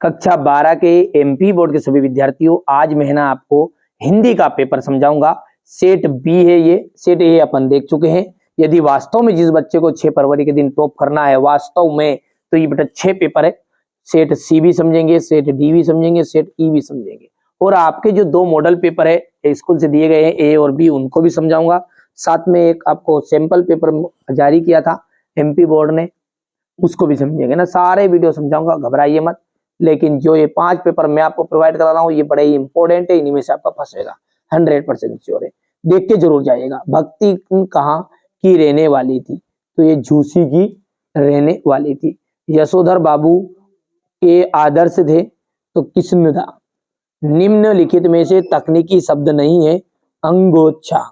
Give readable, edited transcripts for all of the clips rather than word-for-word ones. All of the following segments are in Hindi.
कक्षा 12 के एमपी बोर्ड के सभी विद्यार्थियों, आज मैं ना आपको हिंदी का पेपर समझाऊंगा। सेट बी है, ये सेट ए अपन देख चुके हैं। यदि वास्तव में जिस बच्चे को 6 फरवरी के दिन टॉप करना है वास्तव में, तो ये बेटा 6 पेपर है। सेट सी भी समझेंगे, सेट डी भी समझेंगे, सेट ई भी समझेंगे, और आपके जो 2 मॉडल पेपर है स्कूल से दिए गए हैं ए और बी, उनको भी समझाऊंगा। साथ में एक आपको सैंपल पेपर जारी किया था एमपी बोर्ड ने, उसको भी समझेंगे ना। सारे वीडियो समझाऊंगा, घबराइए मत। लेकिन जो ये 5 पेपर मैं आपको प्रोवाइड करा रहा हूँ, ये बड़े ही इंपॉर्टेंट है, इन्हीं में से आपका फंसेगा 100% श्योर है। देख के जरूर जाइएगा। भक्ति कहाँ की रहने वाली थी, तो ये झूसी की रहने वाली थी। यशोधर बाबू के आदर्श थे, तो किसने था। निम्नलिखित में से तकनीकी शब्द नहीं है, अंगोच्छा।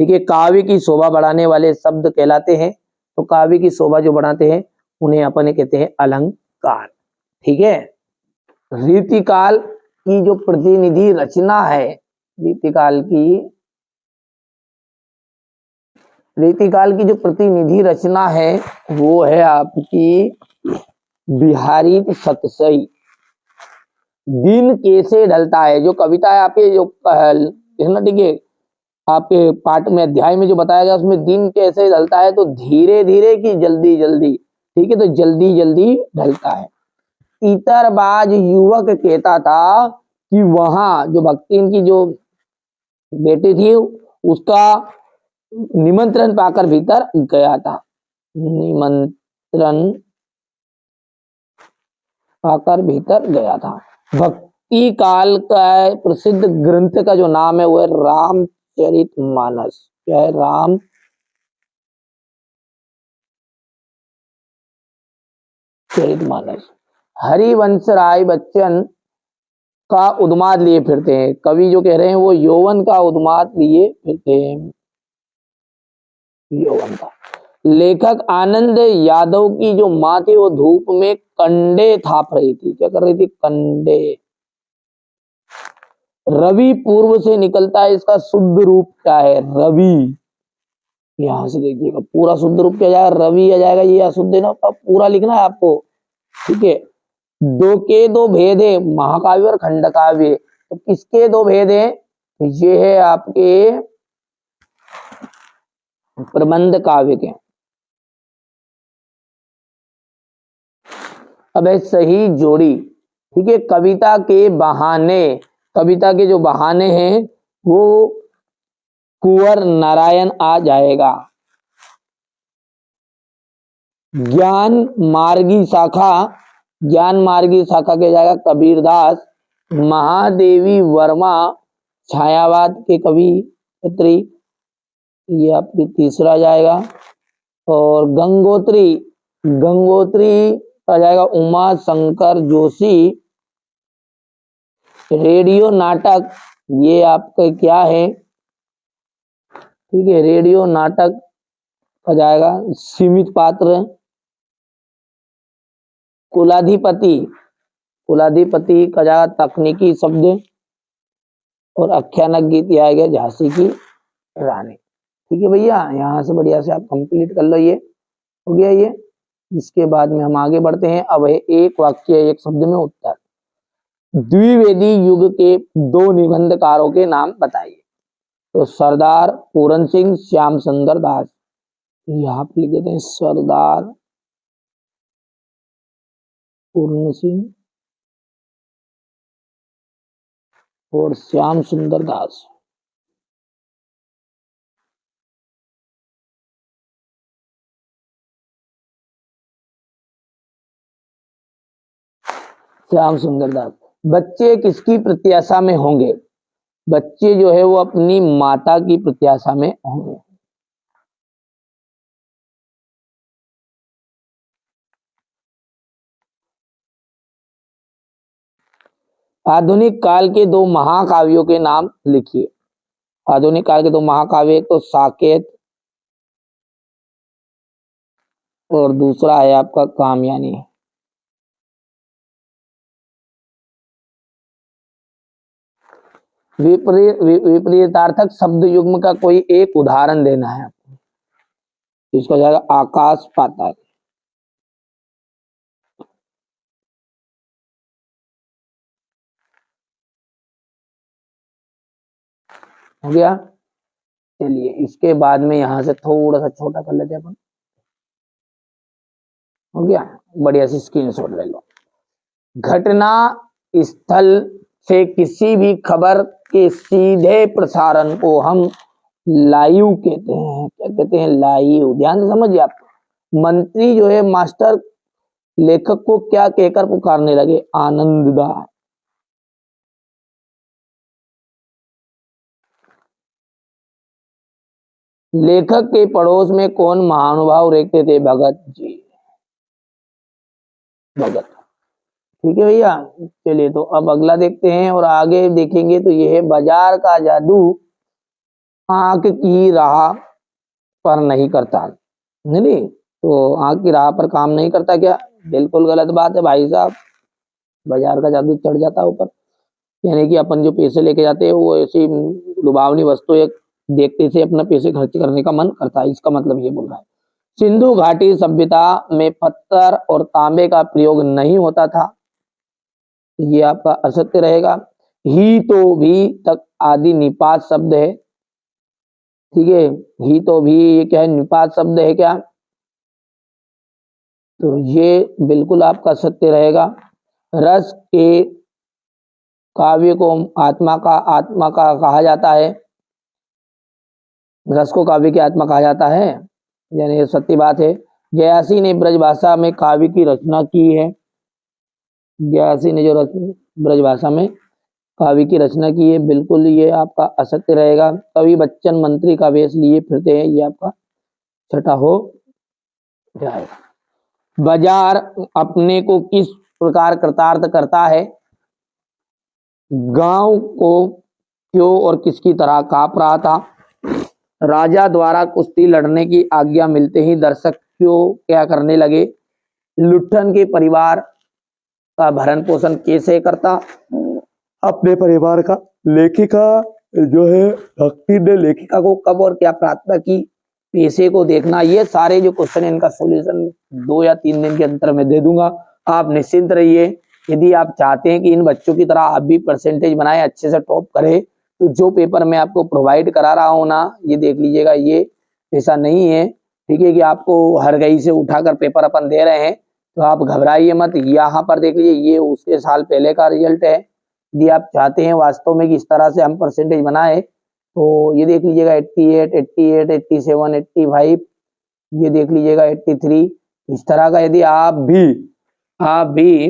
ठीक है, काव्य की शोभा बढ़ाने वाले शब्द कहलाते हैं, तो काव्य की शोभा जो बढ़ाते हैं उन्हें अपन कहते हैं अलंकार। ठीक है, रीतिकाल की जो प्रतिनिधि रचना है, रीतिकाल की जो प्रतिनिधि रचना है वो है आपकी बिहारी सतसई। दिन कैसे ढलता है, जो कविता है आपके जो ना, ठीक है, आपके पाठ में अध्याय में जो बताया गया उसमें दिन कैसे ढलता है, तो धीरे धीरे की जल्दी जल्दी। ठीक है, तो जल्दी जल्दी ढलता है। तीतरबाज युवक कहता था कि वहां जो भक्ति की जो बेटी थी उसका निमंत्रण पाकर भीतर गया था। निमंत्रण पाकर भीतर गया था। भक्ति काल का प्रसिद्ध ग्रंथ का जो नाम है वो है रामचरितमानस। क्या है? रामचरितमानस। हरिवंश राय बच्चन का उन्माद लिए फिरते हैं। कवि जो कह रहे हैं वो यौवन का उन्माद लिए फिरते हैं, यौवन का। लेखक आनंद यादव की जो माँ थी वो धूप में कंडे थाप रही थी। क्या कर रही थी? कंडे। रवि पूर्व से निकलता है, इसका शुद्ध रूप क्या है? रवि। यहां से देखिएगा, पूरा शुद्ध रूप क्या जाएगा? रवि आ जाएगा। ये अशुद्ध है ना, पूरा लिखना है आपको। ठीक है, दो के दो भेद है, महाकाव्य और खंड काव्य। तो किसके 2 भेद हैं? ये है आपके प्रबंध काव्य के। अब है सही जोड़ी। ठीक है, कविता के बहाने, कविता के जो बहाने हैं वो कुंवर नारायण आ जाएगा। ज्ञान मार्गी शाखा, ज्ञान मार्गी शाखा के जाएगा कबीरदास। महादेवी वर्मा छायावाद के कवि पत्री, ये आपकी तीसरा जाएगा। और गंगोत्री, गंगोत्री का जाएगा उमा शंकर जोशी। रेडियो नाटक, ये आपका क्या है? ठीक है, रेडियो नाटक का जाएगा सीमित पात्र। कुलाधिपति, कुलाधिपति का जाएगा तकनीकी शब्द। और आख्यानक गीत ये आएगा झांसी की रानी। ठीक है भैया, यहाँ से बढ़िया से आप कंप्लीट कर लो। ये हो गया ये। इसके बाद में हम आगे बढ़ते हैं। अब है एक वाक्य एक शब्द में उत्तर। द्विवेदी युग के 2 निबंधकारों के नाम बताइए। तो सरदार पूरन सिंह, श्याम सुंदर दास। यहाँ पे लिख देते हैं सरदार पूरन सिंह और श्याम सुंदर दास। श्याम सुंदर दास। बच्चे किसकी प्रत्याशा में होंगे? बच्चे जो है वो अपनी माता की प्रत्याशा में होंगे। आधुनिक काल के 2 महाकाव्यों के नाम लिखिए। आधुनिक काल के 2 महाकाव्य, तो साकेत और दूसरा है आपका कामयानी। विपरीतार्थक शब्द युग्म का कोई एक उदाहरण देना है आपको। इसका जाएगा आकाश पाताल। हो गया। चलिए इसके बाद में यहाँ से थोड़ा सा छोटा कर लेते हैं अपन। हो गया, बढ़िया सी स्क्रीनशॉट ले लो। घटना स्थल से किसी भी खबर के सीधे प्रसारण को हम लाइव कहते हैं। क्या कहते हैं? लाइव। ध्यान से समझिए आप। मंत्री जो है मास्टर लेखक को क्या कहकर पुकारने लगे? आनंददा। लेखक के पड़ोस में कौन महानुभाव रहते थे? भगत जी। भगत। ठीक है भैया। चलिए तो अब अगला देखते हैं और आगे देखेंगे तो यह है बाजार का जादू आंख की राह पर नहीं करता। नहीं तो आंख की राह पर काम नहीं करता क्या? बिल्कुल गलत बात है भाई साहब। बाजार का जादू चढ़ जाता है ऊपर। यानी कि अपन जो पैसे लेके जाते हैं वो ऐसी लुभावनी वस्तु एक देखते से अपना पैसे खर्च करने का मन करता है, इसका मतलब ये बोल रहा है। सिंधु घाटी सभ्यता में पत्थर और तांबे का प्रयोग नहीं होता था, ये आपका असत्य रहेगा। ही तो भी तक आदि निपात शब्द है। ठीक है, ही तो भी ये क्या है? निपात शब्द है क्या? तो ये बिल्कुल आपका सत्य रहेगा। रस के काव्य को आत्मा का कहा जाता है। रस को काव्य की आत्मा कहा जाता है, यानी ये सत्य बात है। जयासी ने ब्रजभाषा में काव्य की रचना की है। जयासी ने जो ब्रजभाषा में काव्य की रचना की है, बिल्कुल ये आपका असत्य रहेगा। कवि बच्चन मंत्री का वेश लिए फिरते हैं, ये आपका छठा हो जाएगा। बाजार अपने को किस प्रकार कृतार्थ करता है? गांव को क्यों और किसकी तरह कांप रहा था? राजा द्वारा कुश्ती लड़ने की आज्ञा मिलते ही दर्शक क्यों क्या करने लगे? लुट्ठन के परिवार का भरण पोषण कैसे करता? अपने परिवार का। लेखिका जो है भक्ति ने लेखिका को कब और क्या प्रार्थना की? पैसे को देखना। ये सारे जो क्वेश्चन है इनका सॉल्यूशन 2 या 3 दिन के अंतर में दे दूंगा, आप निश्चिंत रहिए। यदि आप चाहते हैं कि इन बच्चों की तरह आप भी परसेंटेज बनाए, अच्छे से टॉप करें, तो जो पेपर मैं आपको प्रोवाइड करा रहा हूँ ना, ये देख लीजिएगा, ये ऐसा नहीं है ठीक है कि आपको हर गई से उठाकर पेपर अपन दे रहे हैं, तो आप घबराइए मत। यहाँ पर देख लीजिए, ये उसके साल पहले का रिजल्ट है। यदि आप चाहते हैं वास्तव में कि इस तरह से हम परसेंटेज बनाए, तो ये देख लीजिएगा 88, 88, 87, 85, ये देख लीजिएगा 83। इस तरह का यदि आप भी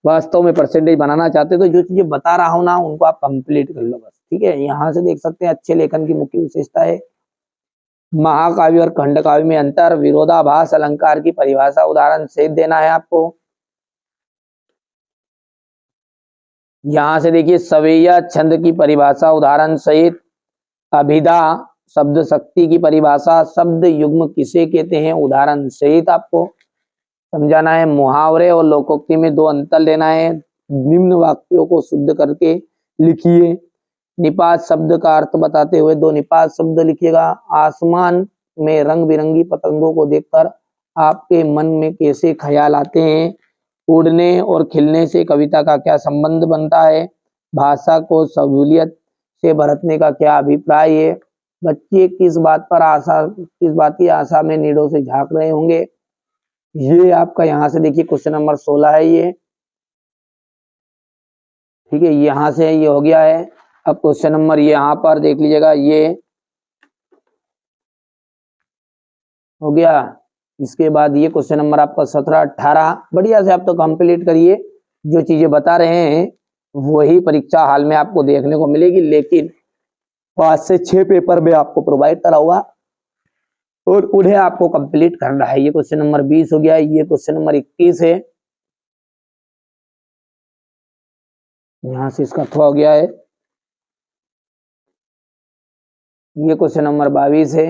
वास्तव में परसेंटेज बनाना चाहते तो जो चीजें बता रहा हूं ना उनको आप कंप्लीट कर लो बस। ठीक है, यहाँ से देख सकते हैं अच्छे लेखन की मुख्य विशेषता है। महाकाव्य और खंड काव्य में अंतर, विरोधाभास अलंकार की परिभाषा उदाहरण से देना है आपको। यहां से देखिए सवैया छंद की परिभाषा उदाहरण सहित, अभिधा शब्द शक्ति की परिभाषा, शब्द युग्म किसे कहते हैं उदाहरण सहित आपको समझाना है। मुहावरे और लोकोक्ति में 2 अंतर लेना है। निम्न वाक्यों को शुद्ध करके लिखिए। निपात शब्द का अर्थ बताते हुए 2 निपात शब्द लिखिएगा। आसमान में रंग बिरंगी पतंगों को देखकर आपके मन में कैसे ख्याल आते हैं? उड़ने और खिलने से कविता का क्या संबंध बनता है? भाषा को सहूलियत से बरतने का क्या अभिप्राय है? बच्चे किस बात की आशा में नीडों से झांक रहे होंगे? ये आपका यहाँ से देखिए क्वेश्चन नंबर 16 है ये। ठीक है, यहाँ से ये हो गया है। अब क्वेश्चन नंबर यहाँ पर देख लीजिएगा, ये हो गया। इसके बाद ये क्वेश्चन नंबर आपका 17, 18 बढ़िया से आप तो कंप्लीट करिए। जो चीजें बता रहे हैं वही परीक्षा हाल में आपको देखने को मिलेगी, लेकिन 5 से 6 पेपर में आपको प्रोवाइड करा हुआ और उन्हें आपको कंप्लीट करना है। ये क्वेश्चन नंबर 20 हो गया, ये क्वेश्चन नंबर 21 है। यहां से इसका अथवा हो गया है। ये क्वेश्चन नंबर 22 है।